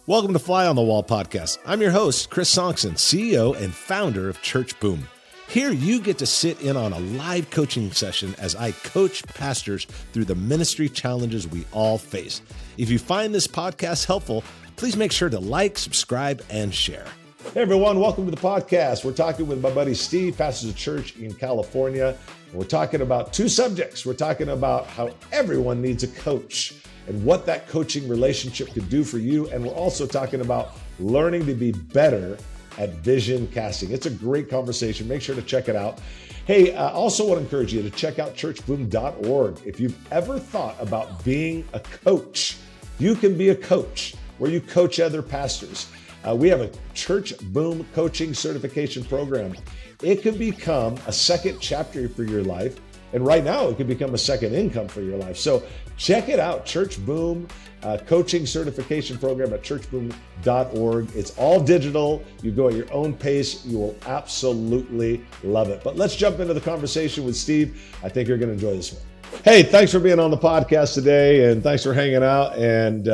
Welcome to Fly on the Wall podcast. I'm your host, Chris Sonkson, CEO and founder of Church Boom. Here you get to sit in on a live coaching session as I coach pastors through the ministry challenges we all face. If you find this podcast helpful, please make sure to like, subscribe, and share. Hey everyone, welcome to the podcast. We're talking with my buddy Steve, pastors a church in California. We're talking about two subjects. We're talking about how everyone needs a coach and what that coaching relationship could do for you. And we're also talking about learning to be better at vision casting. It's a great conversation. Make sure to check it out. Hey, I also want to encourage you to check out churchboom.org. If you've ever thought about being a coach, you can be a coach where you coach other pastors. We have a Church Boom coaching certification program. It can become a second chapter for your life. And right now, it can become a second income for your life. So check it out, Church Boom coaching certification program at churchboom.org. It's all digital. You go at your own pace. You will absolutely love it. But let's jump into the conversation with Steve. I think you're going to enjoy this one. Hey, thanks for being on the podcast today, and thanks for hanging out. And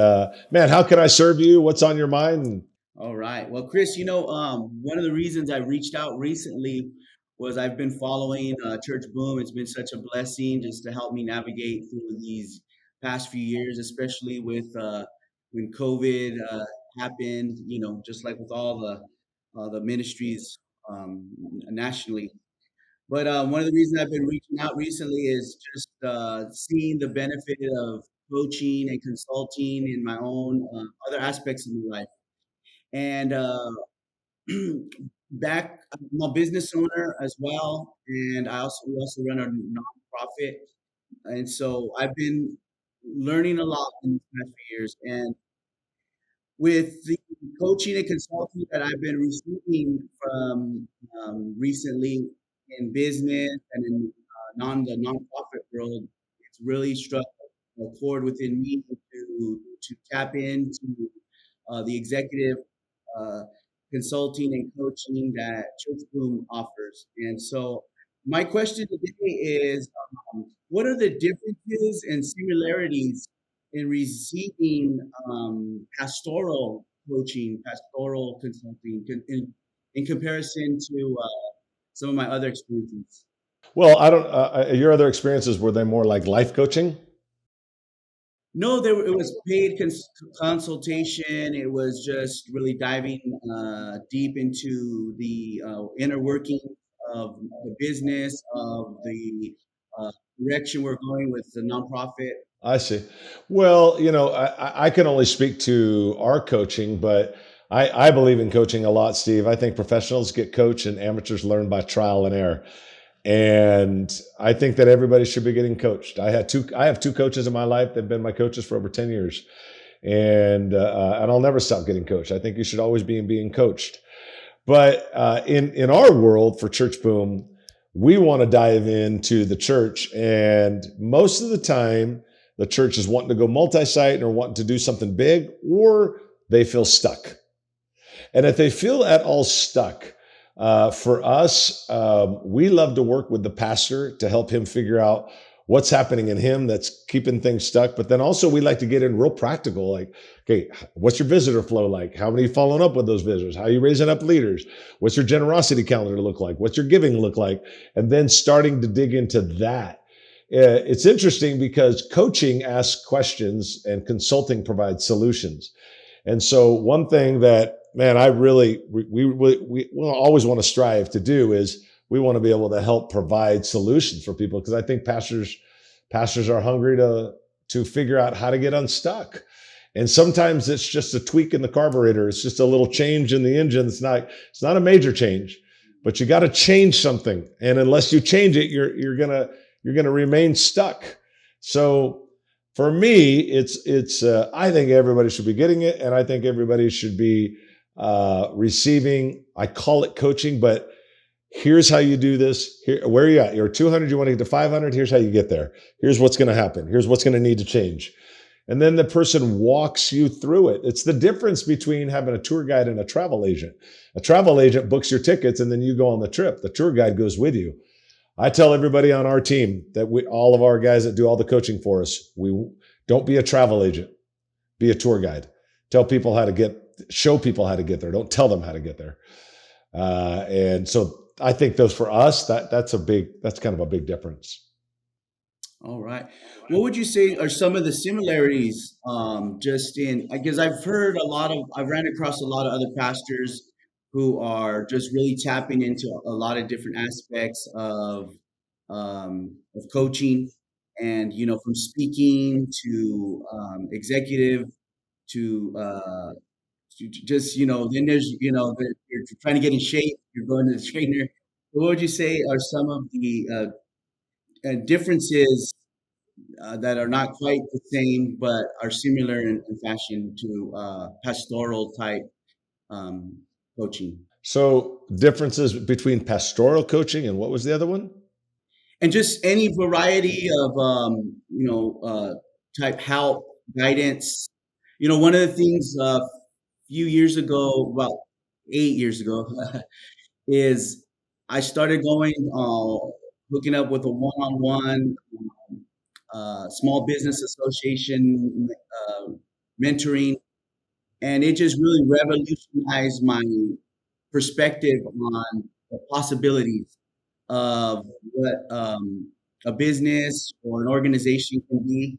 man, how can I serve you? What's on your mind? All right. Well, Chris, one of the reasons I reached out recently was I've been following Church Boom. It's been such a blessing just to help me navigate through these past few years, especially with when COVID happened. Just like with all the ministries nationally. But one of the reasons I've been reaching out recently is just seeing the benefit of coaching and consulting in my own other aspects of my life. And I'm a business owner as well, and we also run a nonprofit. And so I've been learning a lot in these past few years. And with the coaching and consulting that I've been receiving from recently in business and in the nonprofit world, it's really struck a chord within me to tap into the executive uh, consulting and coaching that Church Boom offers. And so my question today is, what are the differences and similarities in receiving pastoral coaching, pastoral consulting in comparison to some of my other experiences? Well, I don't, your other experiences, were they more like life coaching? No, it was paid consultation. It was just really diving deep into the inner working of the business, of the uh, direction we're going with the nonprofit. I see. Well, I can only speak to our coaching, but I believe in coaching a lot, Steve. I think professionals get coached and amateurs learn by trial and error. And I think that everybody should be getting coached. I have two coaches in my life that have been my coaches for over 10 years. And I'll never stop getting coached. I think you should always be being coached. But in our world for Church Boom, we want to dive into the church. And most of the time, the church is wanting to go multi-site or wanting to do something big, or they feel stuck. And if they feel at all stuck, for us, we love to work with the pastor to help him figure out what's happening in him that's keeping things stuck. But then also we like to get in real practical, like, okay, what's your visitor flow like? How many following up with those visitors? How are you raising up leaders? What's your generosity calendar look like? What's your giving look like? And then starting to dig into that. It's interesting because coaching asks questions and consulting provides solutions. And so one thing that, man, we always want to strive to do is we want to be able to help provide solutions for people, because I think pastors are hungry to figure out how to get unstuck. And sometimes it's just a tweak in the carburetor. It's just a little change in the engine. It's not a major change, but you got to change something. And unless you change it, you're gonna remain stuck. So for me, it's I think everybody should be getting it, and I think everybody should be receiving. I call it coaching, but here's how you do this. Here, where are you at? You're 200. You want to get to 500. Here's how you get there. Here's what's going to happen. Here's what's going to need to change. And then the person walks you through it. It's the difference between having a tour guide and a travel agent. A travel agent books your tickets and then you go on the trip. The tour guide goes with you. I tell everybody on our team that all of our guys that do all the coaching for us, we don't be a travel agent, be a tour guide. Tell people how to get, show people how to get there. Don't tell them how to get there. And so I think those for us, that's kind of a big difference. All right. What would you say are some of the similarities, just in, because I've ran across a lot of other pastors who are just really tapping into a lot of different aspects of coaching, and, from speaking to executive to, just, then there's, you're trying to get in shape, you're going to the trainer. What would you say are some of the differences that are not quite the same, but are similar in fashion to pastoral type um, coaching, So differences between pastoral coaching and what was the other one? and just any variety of type help, guidance. One of the things a few years ago, about 8 years ago, is I started going hooking up with a one-on-one small business association mentoring, and it just really revolutionized my perspective on the possibilities of what a business or an organization can be,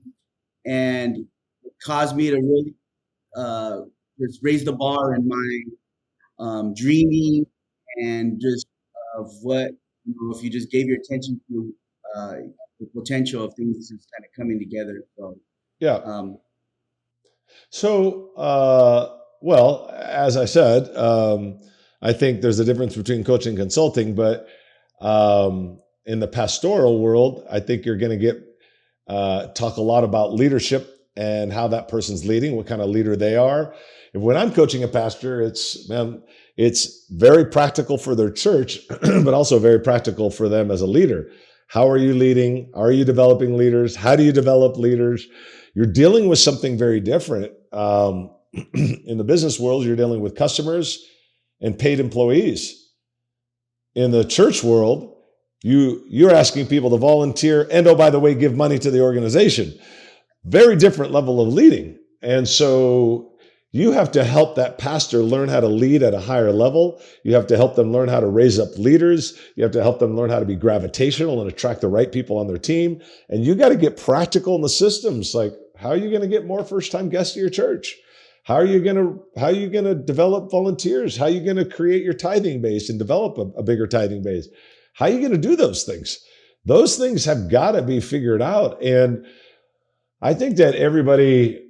and it caused me to really uh, just raise the bar in my dreaming, and just of what, if you just gave your attention to uh, the potential of things just kind of coming together. So Yeah. um, So, well, as I said, I think there's a difference between coaching and consulting, but in the pastoral world, I think you're going to get talk a lot about leadership and how that person's leading, what kind of leader they are. And when I'm coaching a pastor, it's very practical for their church, but also very practical for them as a leader. How are you leading? Are you developing leaders? How do you develop leaders? You're dealing with something very different. In the business world, you're dealing with customers and paid employees. In the church world, you're asking people to volunteer and, oh, by the way, give money to the organization. Very different level of leading. And so you have to help that pastor learn how to lead at a higher level. You have to help them learn how to raise up leaders. You have to help them learn how to be gravitational and attract the right people on their team. And you got to get practical in the systems. Like, how are you going to get more first-time guests to your church? How are you going to develop volunteers? How are you going to create your tithing base and develop a bigger tithing base? How are you going to do those things? Those things have got to be figured out. And I think that everybody,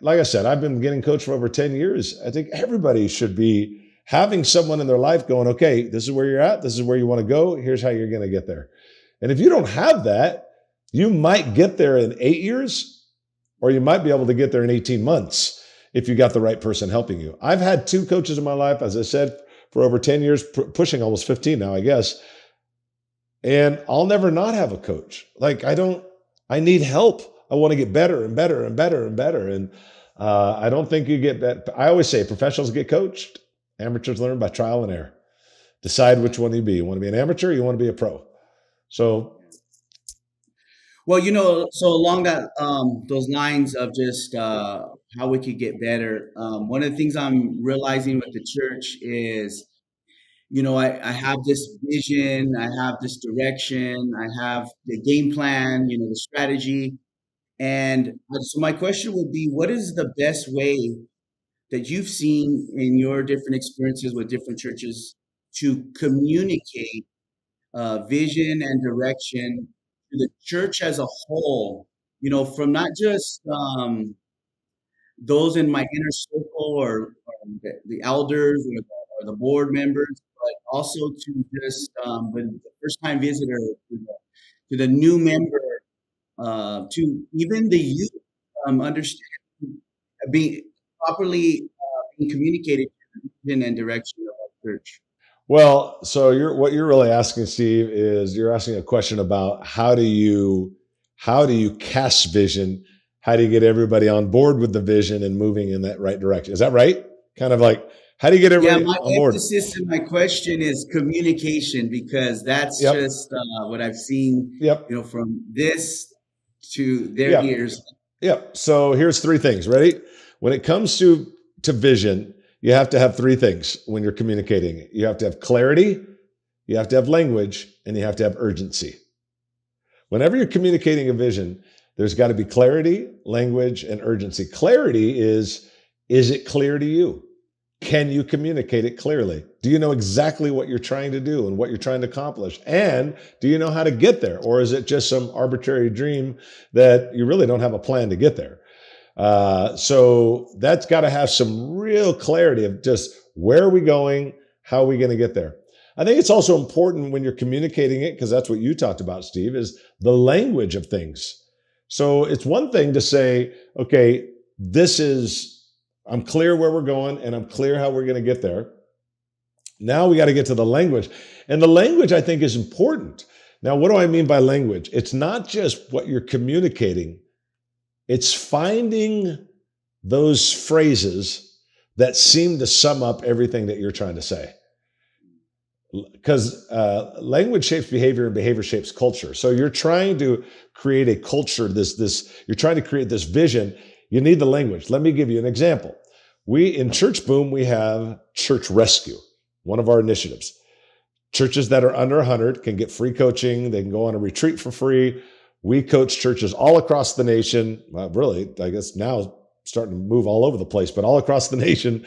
like I said, I've been getting coached for over 10 years. I think everybody should be having someone in their life going, okay, this is where you're at. This is where you want to go. Here's how you're going to get there. And if you don't have that, you might get there in 8 years, or you might be able to get there in 18 months if you got the right person helping you. I've had two coaches in my life, as I said, for over 10 years, pushing almost 15 now, I guess. And I'll never not have a coach. Like, I need help. I want to get better and better and better and better. And I don't think you get that. I always say professionals get coached, amateurs learn by trial and error. Decide which one you be. You want to be an amateur or you want to be a pro. So, well, so along those lines of just how we could get better, one of the things I'm realizing with the church is, I have this vision, I have this direction, I have the game plan, the strategy. And so my question would be, what is the best way that you've seen in your different experiences with different churches to communicate vision and direction to the church as a whole? From not just those in my inner circle, or the elders, or the board members, but also to just the first time visitor, to the new member, to even the youth, understand, being properly being communicated to the vision and direction of our church. well, so what you're really asking, Steve, is you're asking a question about how do you cast vision? How do you get everybody on board with the vision and moving in that right direction? Is that right? Kind of like, how do you get Yeah, everybody my on board? emphasis in my question is communication, because that's Yep. just what I've seen, Yep. from this to their Yep. ears. Yep. So here's three things. Ready? when it comes to vision, you have to have three things when you're communicating it. You have to have clarity, you have to have language, and you have to have urgency. Whenever you're communicating a vision, there's got to be clarity, language, and urgency. Clarity is it clear to you? Can you communicate it clearly? Do you know exactly what you're trying to do and what you're trying to accomplish? And do you know how to get there? Or is it just some arbitrary dream that you really don't have a plan to get there? So that's got to have some real clarity of just where are we going? How are we going to get there? I think it's also important when you're communicating it, because that's what you talked about, Steve, is the language of things. So it's one thing to say, okay, I'm clear where we're going and I'm clear how we're going to get there. Now we got to get to the language. And the language, I think, is important. Now, what do I mean by language? It's not just what you're communicating, it's finding those phrases that seem to sum up everything that you're trying to say. Because language shapes behavior and behavior shapes culture. So you're trying to create a culture, you're trying to create this vision. You need the language. Let me give you an example. In Church Boom, we have Church Rescue, one of our initiatives. Churches that are under 100 can get free coaching. They can go on a retreat for free. We coach churches all across the nation. Well, really, I guess now starting to move all over the place, but all across the nation.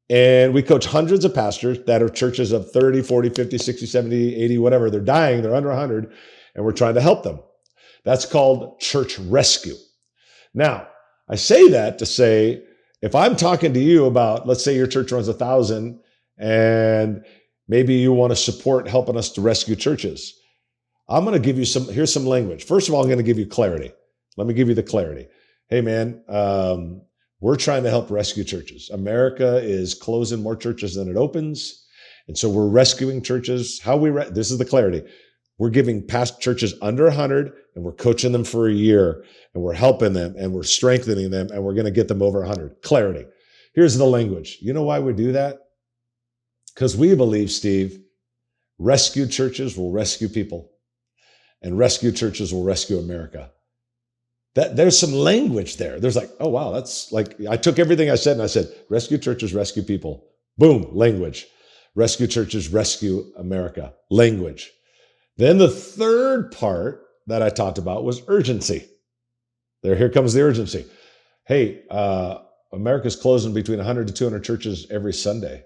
And we coach hundreds of pastors that are churches of 30, 40, 50, 60, 70, 80, whatever. They're dying, they're under 100, and we're trying to help them. That's called Church Rescue. Now, I say that to say, if I'm talking to you about, let's say your church runs 1,000, and maybe you want to support helping us to rescue churches, I'm going to give you here's some language. First of all, I'm going to give you clarity. Let me give you the clarity. Hey, man, we're trying to help rescue churches. America is closing more churches than it opens. And so we're rescuing churches. This is the clarity. We're giving past churches under 100 and we're coaching them for a year and we're helping them and we're strengthening them and we're going to get them over 100. Clarity. Here's the language. You know why we do that? Because we believe, Steve, rescued churches will rescue people and rescue churches will rescue America. There's some language there. There's like, oh, wow, that's like, I took everything I said and I said, rescue churches, rescue people. Boom, language. Rescue churches, rescue America. Language. Then the third part that I talked about was urgency. Here comes the urgency. Hey, America's closing between 100 to 200 churches every Sunday.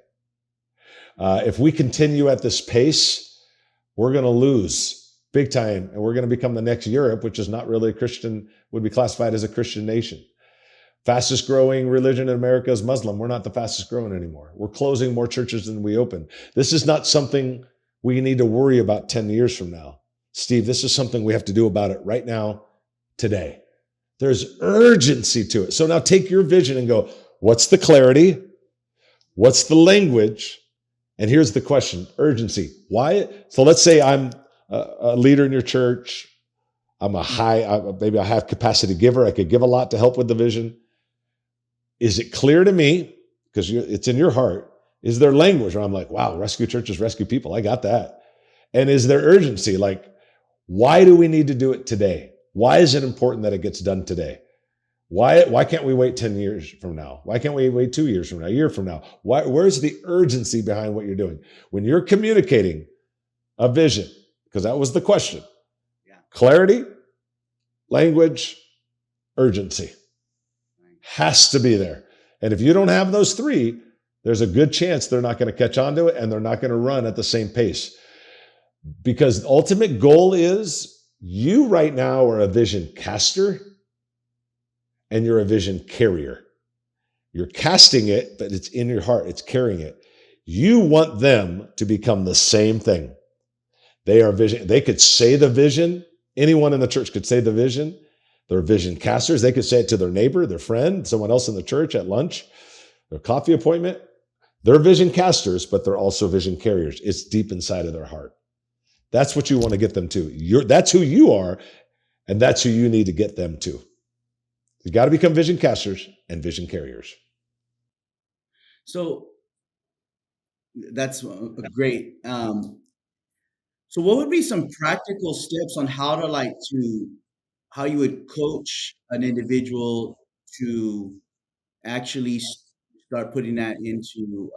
If we continue at this pace, we're going to lose big time, and we're going to become the next Europe, which is not really a Christian, would be classified as a Christian nation. Fastest growing religion in America is Muslim. We're not the fastest growing anymore. We're closing more churches than we open. This is not something we need to worry about 10 years from now. Steve, this is something we have to do about it right now, today. There's urgency to it. So now take your vision and go, what's the clarity? What's the language? And here's the question, urgency. Why? So let's say I'm a leader in your church. I'm maybe a high capacity giver. I could give a lot to help with the vision. Is it clear to me, because it's in your heart, is there language where I'm like, wow, rescue churches, rescue people. I got that. And is there urgency? Like, why do we need to do it today? Why is it important that it gets done today? Why can't we wait 10 years from now? Why can't we wait 2 years from now, a year from now? Where's the urgency behind what you're doing? When you're communicating a vision, because that was the question. Yeah. Clarity, language, urgency has to be there. And if you don't have those three, there's a good chance they're not going to catch on to it and they're not going to run at the same pace. Because the ultimate goal is you right now are a vision caster and you're a vision carrier. You're casting it, but it's in your heart, it's carrying it. You want them to become the same thing. They are vision. They could say the vision. Anyone in the church could say the vision. They're vision casters. They could say it to their neighbor, their friend, someone else in the church at lunch, their coffee appointment. They're vision casters, but they're also vision carriers. It's deep inside of their heart. That's what you want to get them to. That's who you are, and that's who you need to get them to. You got to become vision casters and vision carriers. So that's great. So what would be some practical steps on how to how you would coach an individual to actually start putting that into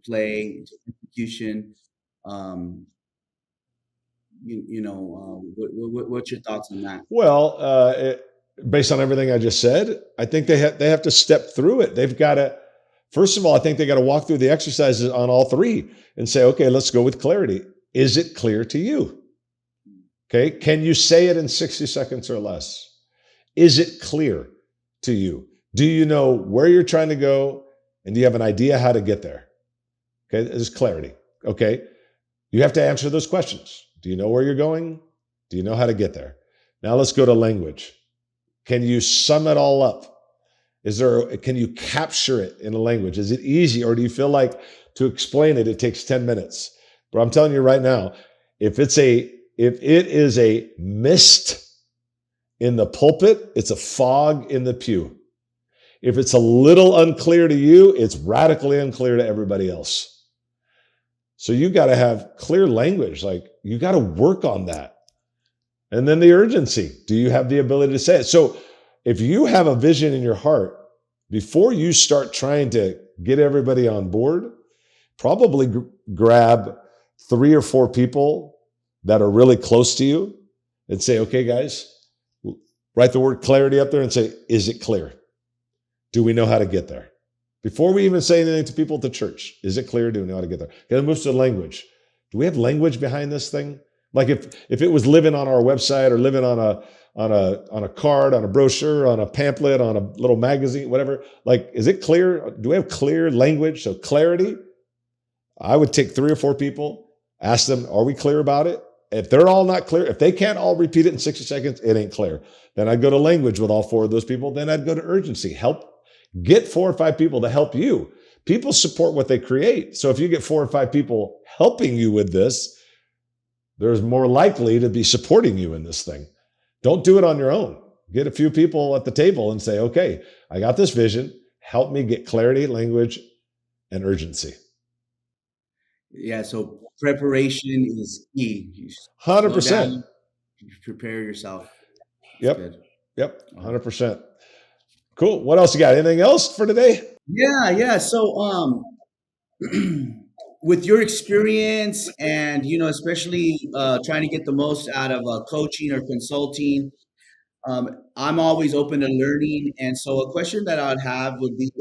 play, into execution. Um, what's your thoughts on that? Well, based on everything I just said, I think they have to step through it. They've got to, first of all, I think they got to walk through the exercises on all three and say, okay, let's go with clarity. Is it clear to you? Okay, can you say it in 60 seconds or less? Is it clear to you? Do you know where you're trying to go, and do you have an idea how to get there? Okay, there's clarity. Okay, you have to answer those questions. Do you know where you're going? Do you know how to get there? Now let's go to language. Can you sum it all up? Can you capture it in a language? Is it easy, or do you feel like to explain it, it takes 10 minutes? But I'm telling you right now, if it is a mist in the pulpit, it's a fog in the pew. If it's a little unclear to you, it's radically unclear to everybody else. So you got to have clear language. Like, you got to work on that. And then the urgency. Do you have the ability to say it? So if you have a vision in your heart, before you start trying to get everybody on board, probably grab 3 or 4 people that are really close to you and say, okay, guys, write the word clarity up there and say, is it clear? Do we know how to get there? Before we even say anything to people at the church, is it clear? Do we know how to get there? Okay, then moves to language. Do we have language behind this thing? Like if it was living on our website or living on a card, on a brochure, on a pamphlet, on a little magazine, whatever, like, is it clear? Do we have clear language? So clarity, I would take 3 or 4 people, ask them, are we clear about it? If they're all not clear, if they can't all repeat it in 60 seconds, it ain't clear. Then I'd go to language with all 4 of those people. Then I'd go to urgency. Get 4 or 5 people to help you. People support what they create. So if you get 4 or 5 people helping you with this, there's more likely to be supporting you in this thing. Don't do it on your own. Get a few people at the table and say, okay, I got this vision. Help me get clarity, language, and urgency. Yeah, so preparation is key. You slow 100%. down, you prepare yourself. It's Yep. good. Yep. 100%. Cool. What else you got? Anything else for today? Yeah, yeah. So, with your experience and especially trying to get the most out of coaching or consulting, I'm always open to learning. And so, a question that I'd have would be: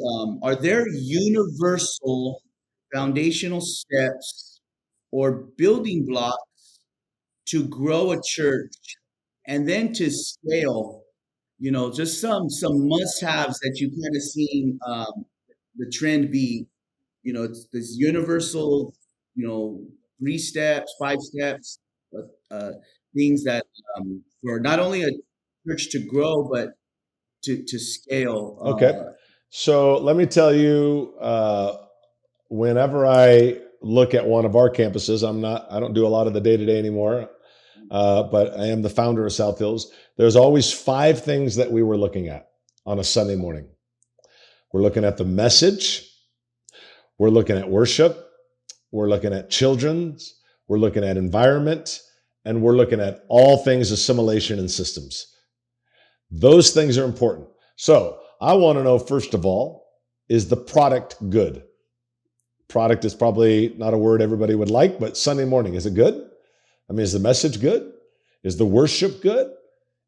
are there universal foundational steps or building blocks to grow a church and then to scale? Just some must-haves that you kind of seen the trend be. It's this universal, 3 steps, 5 steps, uh, things that for not only a church to grow but to scale. Okay. So let me tell you, whenever I look at one of our campuses, I don't do a lot of the day to day anymore, but I am the founder of South Hills. There's always 5 things that we were looking at on a Sunday morning. We're looking at the message. We're looking at worship. We're looking at children's. We're looking at environment. And we're looking at all things assimilation and systems. Those things are important. So I want to know, first of all, is the product good? Product is probably not a word everybody would like, but Sunday morning, is it good? I mean, is the message good? Is the worship good?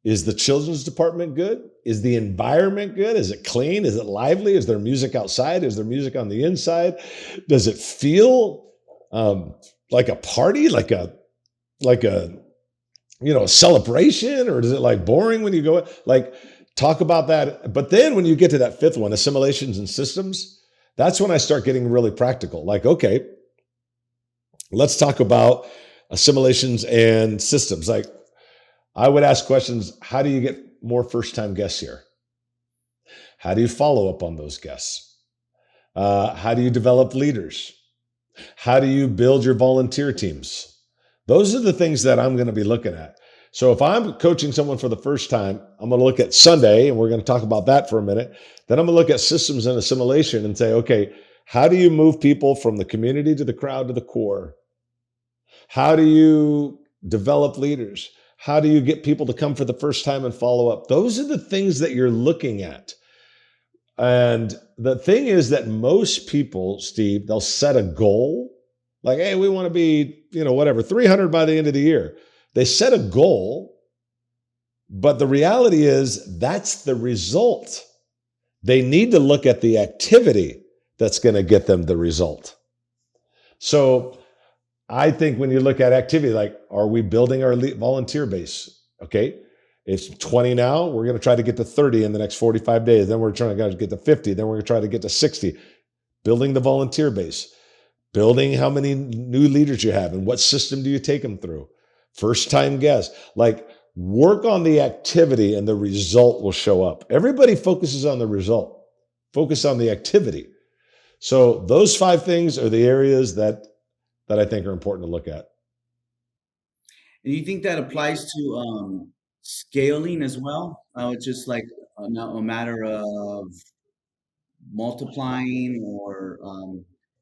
Is the children's department good? Is the environment good? Is it clean? Is it lively? Is there music outside? Is there music on the inside? Does it feel like a party, like a a celebration, or is it like boring when you go? Like, talk about that. But then when you get to that 5th one, assimilations and systems, that's when I start getting really practical. Like, okay, let's talk about assimilations and systems. Like, I would ask questions. How do you get more first-time guests here? How do you follow up on those guests? How do you develop leaders? How do you build your volunteer teams? Those are the things that I'm going to be looking at. So if I'm coaching someone for the first time, I'm going to look at Sunday, and we're going to talk about that for a minute. Then I'm going to look at systems and assimilation and say, okay, how do you move people from the community to the crowd to the core? How do you develop leaders? How do you get people to come for the first time and follow up? Those are the things that you're looking at. And the thing is that most people, Steve, they'll set a goal like, hey, we want to be, whatever, 300 by the end of the year. They set a goal, but the reality is that's the result. They need to look at the activity that's going to get them the result. So I think when you look at activity, like, are we building our volunteer base? Okay. It's 20 now. We're going to try to get to 30 in the next 45 days. Then we're trying to get to 50. Then we're going to try to get to 60. Building the volunteer base, building how many new leaders you have and what system do you take them through. First time guests, like work on the activity and the result will show up. Everybody focuses on the result, focus on the activity. So those 5 things are the areas that I think are important to look at. And you think that applies to scaling as well? It's just like a matter of multiplying or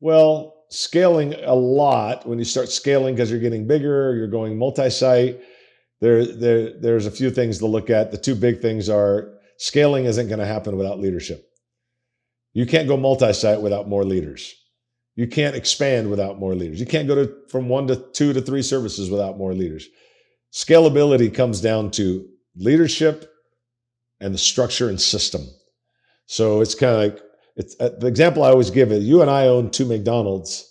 Well, scaling a lot, when you start scaling because you're getting bigger, you're going multi-site, there's a few things to look at. The 2 big things are scaling isn't going to happen without leadership. You can't go multi-site without more leaders. You can't expand without more leaders. You can't go from 1 to 2 to 3 services without more leaders. Scalability comes down to leadership and the structure and system. So it's kind of like, the example I always give is you and I own 2 McDonald's.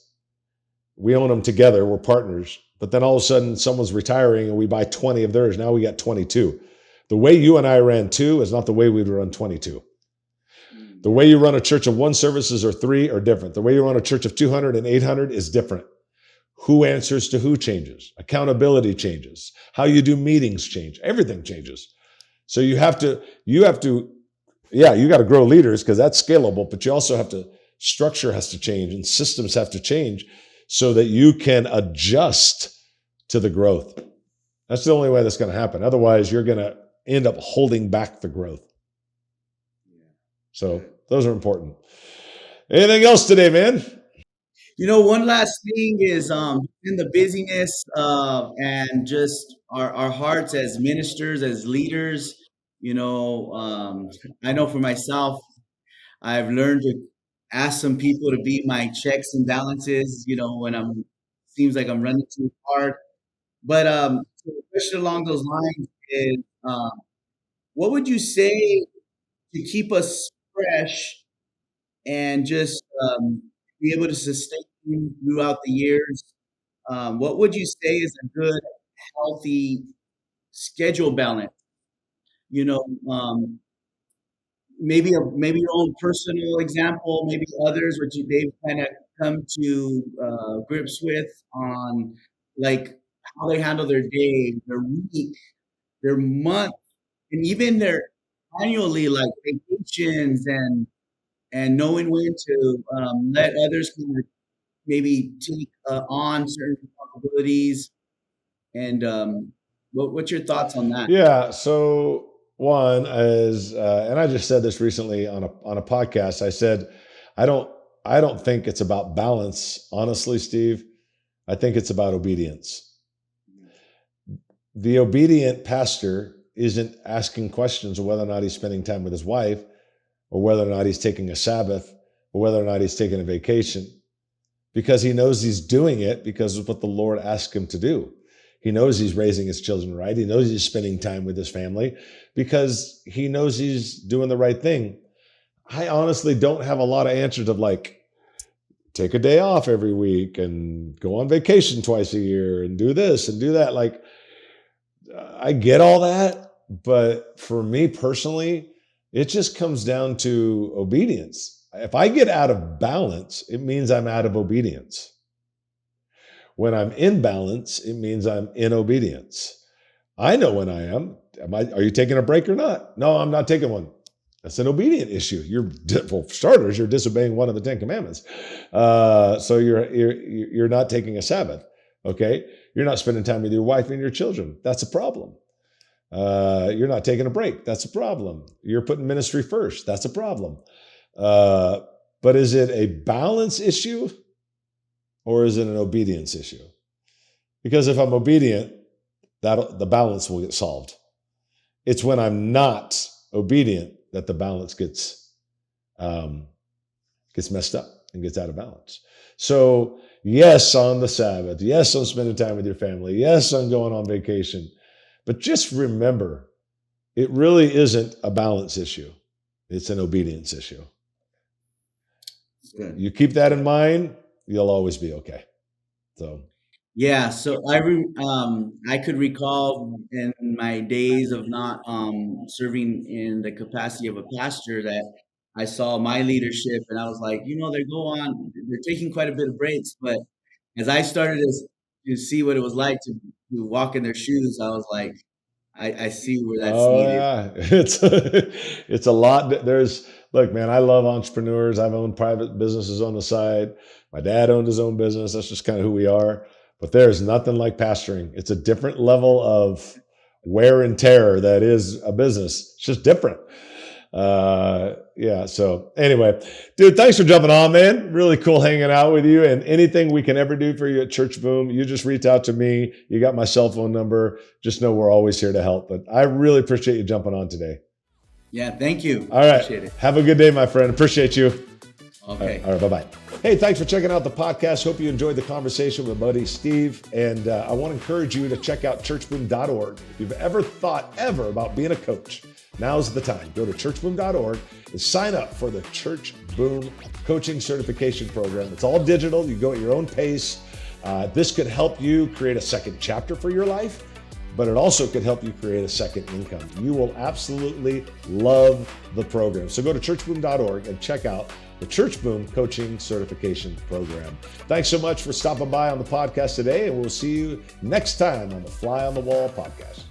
We own them together. We're partners. But then all of a sudden someone's retiring and we buy 20 of theirs. Now we got 22. The way you and I ran 2 is not the way we'd run 22. The way you run a church of 1 services or 3 are different. The way you run a church of 200 and 800 is different. Who answers to who changes. Accountability changes. How you do meetings change. Everything changes. So you got to grow leaders because that's scalable, but you also structure has to change and systems have to change so that you can adjust to the growth. That's the only way that's going to happen. Otherwise, you're going to end up holding back the growth. So those are important. Anything else today, man? one last thing is in the busyness and just our hearts as ministers, as leaders, I know for myself, I've learned to ask some people to be my checks and balances, when seems like I'm running too hard. But so the question along those lines is, what would you say to keep us fresh and just be able to sustain throughout the years? What would you say is a good, healthy schedule balance? You know, um, maybe your own personal example, maybe others, which they've kind of come to grips with on like how they handle their day, their week, their month, and even their annually, like vacations and knowing when to let others kind of maybe take on certain responsibilities. And what's your thoughts on that? Yeah. So one is, and I just said this recently on a podcast. I said, I don't I don't think it's about balance, honestly, Steve. I think it's about obedience. The obedient pastor isn't asking questions of whether or not he's spending time with his wife, or whether or not he's taking a Sabbath, or whether or not he's taking a vacation, because he knows he's doing it because of what the Lord asked him to do. He knows he's raising his children right. He knows he's spending time with his family because he knows he's doing the right thing. I honestly don't have a lot of answers of like, take a day off every week and go on vacation twice a year and do this and do that. Like, I get all that. But for me personally, it just comes down to obedience. If I get out of balance, it means I'm out of obedience. When I'm in balance, it means I'm in obedience. I know when I am. Are you taking a break or not? No, I'm not taking one. That's an obedient issue. Well, for starters, you're disobeying one of the 10 commandments. So you're not taking a Sabbath. Okay, you're not spending time with your wife and your children. That's a problem. You're not taking a break. That's a problem. You're putting ministry first. That's a problem. But is it a balance issue or is it an obedience issue? Because if I'm obedient, the balance will get solved. It's when I'm not obedient that the balance gets um, gets messed up and gets out of balance. So, yes, on the Sabbath, yes, on spending time with your family, yes, on going on vacation, but just remember, it really isn't a balance issue. It's an obedience issue. It's good. You keep It's that in good. mind, you'll always be okay. So, Yeah, so I could recall in my days of not serving in the capacity of a pastor that I saw my leadership and I was like, they're taking quite a bit of breaks, but as I started to see what it was like to walk in their shoes, I was like, I see where that's oh needed. yeah, it's a lot. There's look, man. I love entrepreneurs. I've owned private businesses on the side. My dad owned his own business. That's just kind of who we are. But there's nothing like pastoring. It's a different level of wear and tear that is a business. It's just different. Yeah. So anyway, dude, thanks for jumping on, man. Really cool hanging out with you. And anything we can ever do for you at Church Boom, you just reach out to me. You got my cell phone number. Just know we're always here to help. But I really appreciate you jumping on today. Yeah, thank you. All right. Appreciate it. Have a good day, my friend. Appreciate you. All right. Okay. All right. Bye bye. Hey, thanks for checking out the podcast. Hope you enjoyed the conversation with buddy Steve. And I want to encourage you to check out churchboom.org. If you've ever thought about being a coach, now's the time. Go to churchboom.org and sign up for the Church Boom Coaching Certification Program. It's all digital. You go at your own pace. This could help you create a second chapter for your life, but it also could help you create a second income. You will absolutely love the program. So go to churchboom.org and check out the Church Boom Coaching Certification Program. Thanks so much for stopping by on the podcast today, and we'll see you next time on the Fly on the Wall podcast.